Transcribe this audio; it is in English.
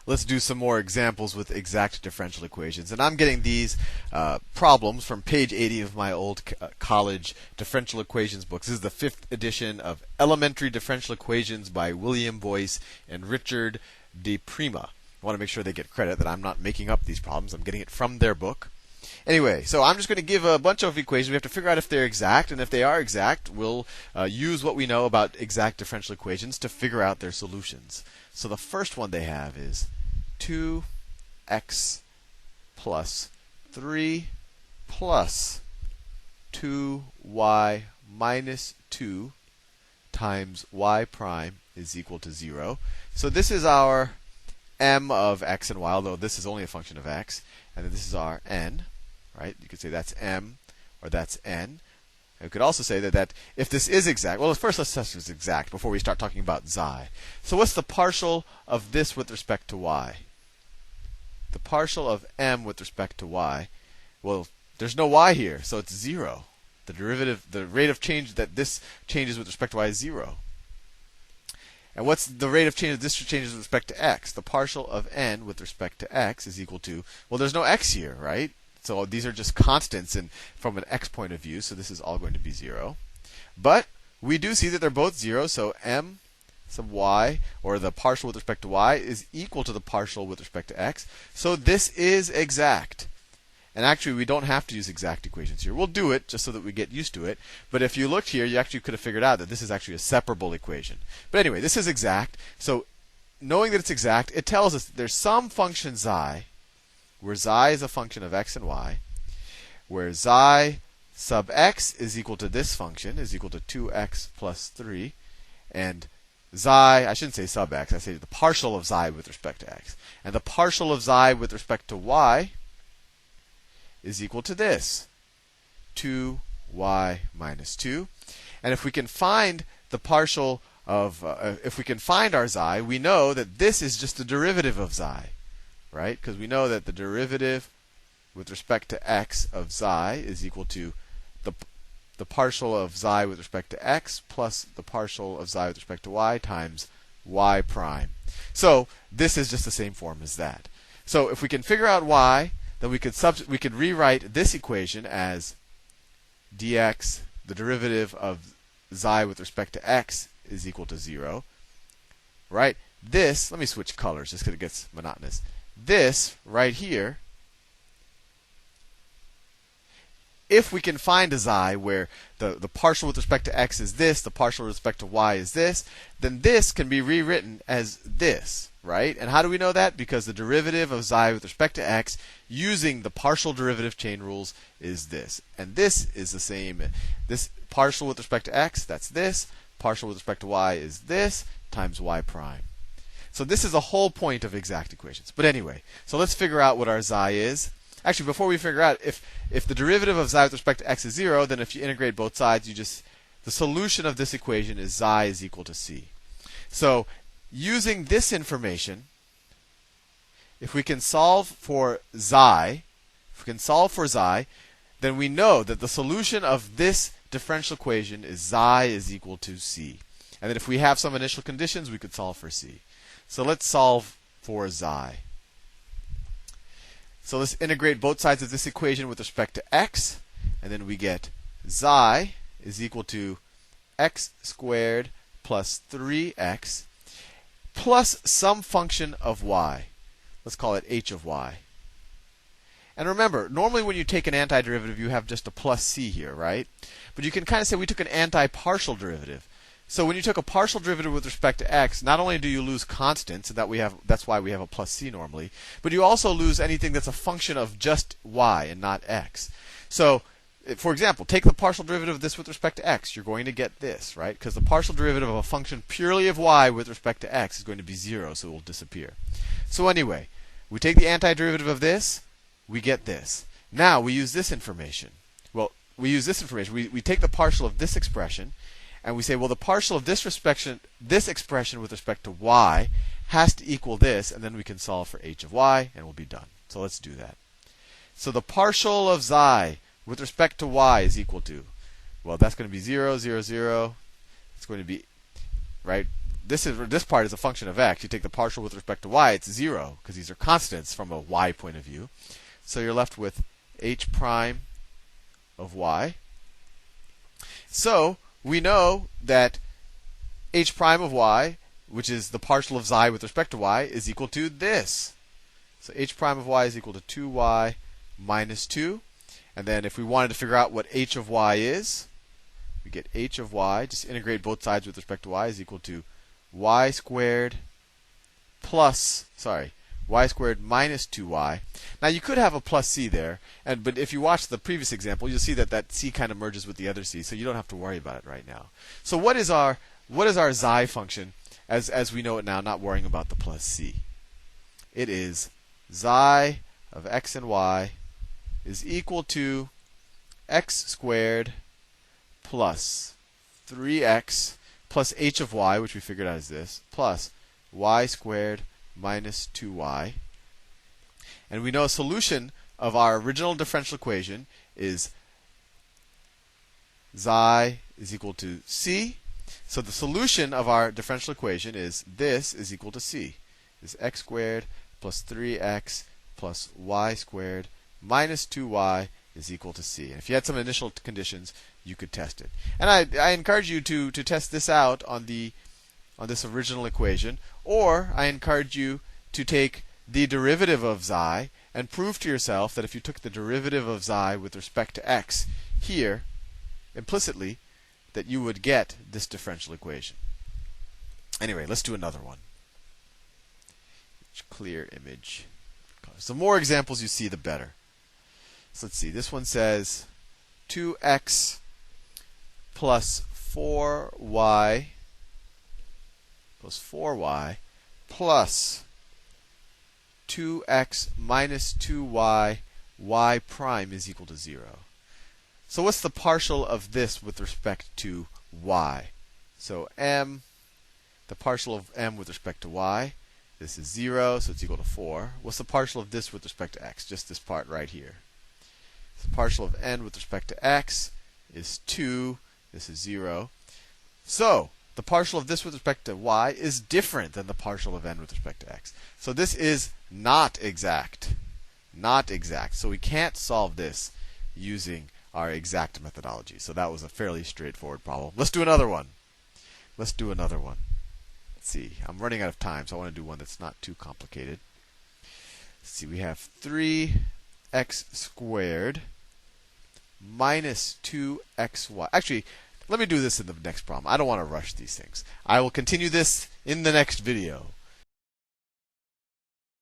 let's do some more examples with exact differential equations. And I'm getting these problems from page 80 of my old college differential equations books. This is the 5th edition of Elementary Differential Equations by William Boyce and Richard de Prima. I want to make sure they get credit that I'm not making up these problems. I'm getting it from their book. Anyway, so I'm just going to give a bunch of equations. We have to figure out if they're exact, and if they are exact, we'll use what we know about exact differential equations to figure out their solutions. So the first one they have is 2x plus 3 plus 2y minus 2 times y prime is equal to 0. So this is our m of x and y, although this is only a function of x, and then this is our n. Right? You could say that's m or that's n. You could also say that if this is exact, well, first let's test it's exact before we start talking about xi. So what's the partial of this with respect to y? The partial of m with respect to y, well, there's no y here, so it's 0. The derivative, the rate of change that this changes with respect to y is 0. And what's the rate of change that this changes with respect to x? The partial of n with respect to x is equal to, well, there's no x here, right? So these are just constants from an x point of view, so this is all going to be 0. But we do see that they're both 0, so m sub y, or the partial with respect to y, is equal to the partial with respect to x. So this is exact. And actually, we don't have to use exact equations here. We'll do it just so that we get used to it. But if you looked here, you actually could have figured out that this is actually a separable equation. But anyway, this is exact. So knowing that it's exact, it tells us that there's some function xi, where xi is a function of x and y, where xi sub x is equal to this function, is equal to 2x plus 3, and xi, I shouldn't say sub x, I say the partial of xi with respect to x. And the partial of xi with respect to y is equal to this, 2y minus 2. And if we can find the partial of, if we can find our xi, we know that this is just the derivative of xi. Right? Because we know that the derivative with respect to x of xi is equal to the partial of xi with respect to x plus the partial of xi with respect to y times y prime. So this is just the same form as that. So if we can figure out y, then we could rewrite this equation as dx, the derivative of xi with respect to x, is equal to 0. Right? This, let me switch colors just because it gets monotonous. This right here, if we can find a xi where the partial with respect to x is this, the partial with respect to y is this, then this can be rewritten as this, right? And how do we know that? Because the derivative of xi with respect to x using the partial derivative chain rules is this. And this is the same. This partial with respect to x, that's this. Partial with respect to y is this times y prime. So this is the whole point of exact equations. But anyway, so let's figure out what our xi is. Actually, before we figure out if the derivative of xi with respect to x is 0, then if you integrate both sides, the solution of this equation is xi is equal to c. So using this information, if we can solve for xi, then we know that the solution of this differential equation is xi is equal to c. And then if we have some initial conditions, we could solve for c. So let's solve for xi. So let's integrate both sides of this equation with respect to x, and then we get xi is equal to x squared plus 3x plus some function of y. Let's call it h of y. And remember, normally when you take an antiderivative, you have just a plus c here, right? But you can kind of say we took an anti-partial derivative. So when you took a partial derivative with respect to x, not only do you lose constants, and that's why we have a plus c normally, but you also lose anything that's a function of just y and not x. So, for example, take the partial derivative of this with respect to x. You're going to get this, right? Because the partial derivative of a function purely of y with respect to x is going to be 0, so it will disappear. So anyway, we take the antiderivative of this, we get this. Now we use this information. Well, we take the partial of this expression, and we say, well, the partial of this expression with respect to y has to equal this, and then we can solve for h of y, and we'll be done. So let's do that. So the partial of xi with respect to y is equal to, well, that's going to be 0, 0, 0. It's going to be, right? this part is a function of x. You take the partial with respect to y, it's 0, because these are constants from a y point of view. So you're left with h prime of y. So we know that h prime of y, which is the partial of xi with respect to y, is equal to this. So h prime of y is equal to 2y minus 2. And then if we wanted to figure out what h of y is, we get h of y, just integrate both sides with respect to y, is equal to y squared minus 2y. Now you could have a plus c there, but if you watch the previous example, you'll see that that c kind of merges with the other c, so you don't have to worry about it right now. So what is our xi function as we know it now, not worrying about the plus c? It is xi of x and y is equal to x squared plus 3x plus h of y, which we figured out is this, plus y squared minus 2y. And we know a solution of our original differential equation is xi is equal to c. So the solution of our differential equation is this is equal to c. Is x squared plus 3x plus y squared minus 2y is equal to c. And if you had some initial conditions, you could test it. And I encourage you to test this out on this original equation, or I encourage you to take the derivative of xi and prove to yourself that if you took the derivative of xi with respect to x here, implicitly, that you would get this differential equation. Anyway, let's do another one. Clear image. So the more examples you see, the better. So let's see. This one says 2x plus 4y plus 2x minus 2y y prime is equal to 0. So what's the partial of this with respect to y? So the partial of m with respect to y, this is 0, so it's equal to 4. What's the partial of this with respect to x? Just this part right here. So the partial of n with respect to x is 2. This is 0. So the partial of this with respect to y is different than the partial of n with respect to x. So this is not exact. Not exact. So we can't solve this using our exact methodology. So that was a fairly straightforward problem. Let's do another one. Let's see. I'm running out of time, so I want to do one that's not too complicated. Let's see. We have 3x squared minus 2xy. Actually, let me do this in the next problem. I don't want to rush these things. I will continue this in the next video.